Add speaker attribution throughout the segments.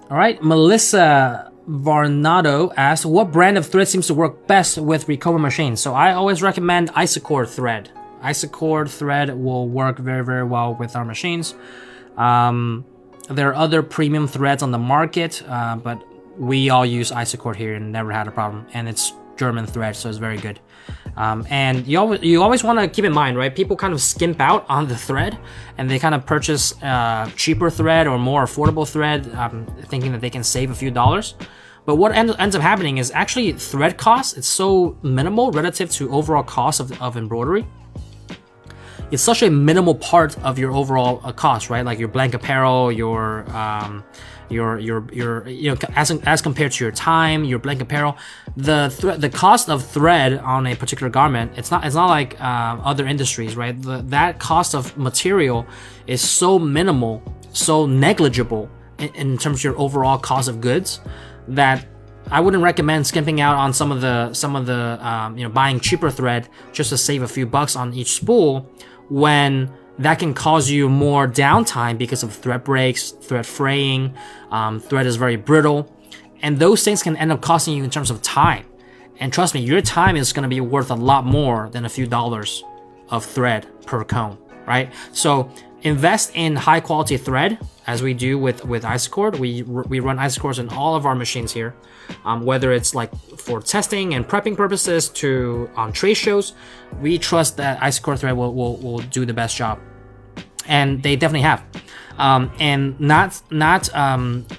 Speaker 1: All right, Melissa Varnado asks, what brand of thread seems to work best with Ricoma machines? So I always recommend Isocord thread. Isocord thread will work very, very well with our machines. There are other premium threads on the market, but we all use Isocord here and never had a problem. And it's German thread, so it's very good. And you always want to keep in mind, right? People kind of skimp out on the thread, and they kind of purchase cheaper thread or more affordable thread, thinking that they can save a few dollars. But what ends up happening is actually thread cost. It's so minimal relative to overall cost of embroidery. It's such a minimal part of your overall cost, right? Like your blank apparel, your as compared to your time, your blank apparel, the cost of thread on a particular garment, it's not like other industries, right? That cost of material is so minimal, so negligible in terms of your overall cost of goods, that I wouldn't recommend skimping out on some of the buying cheaper thread just to save a few bucks on each spool, when that can cause you more downtime because of thread breaks, thread fraying, thread is very brittle, and those things can end up costing you in terms of time. And trust me, your time is going to be worth a lot more than a few dollars of thread per cone, right? So invest in high quality thread, as we do with Isocord. We run Isocords in all of our machines here, whether it's like for testing and prepping purposes to on trade shows. We trust that Isocord thread will do the best job, and they definitely have. And not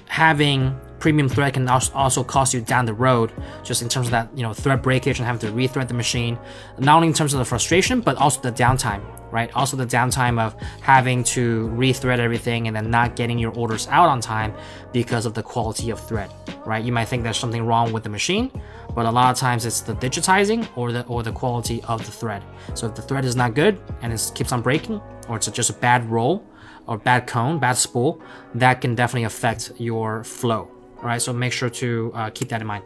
Speaker 1: having premium thread can also cost you down the road, just in terms of that thread breakage and having to rethread the machine, not only in terms of the frustration but also the downtime, right? Also the downtime of having to rethread everything and then not getting your orders out on time because of the quality of thread, right? You might think there's something wrong with the machine, but a lot of times it's the digitizing or the quality of the thread. So if the thread is not good and it keeps on breaking, or it's just a bad roll or bad cone, bad spool, that can definitely affect your flow. All right, so make sure to keep that in mind.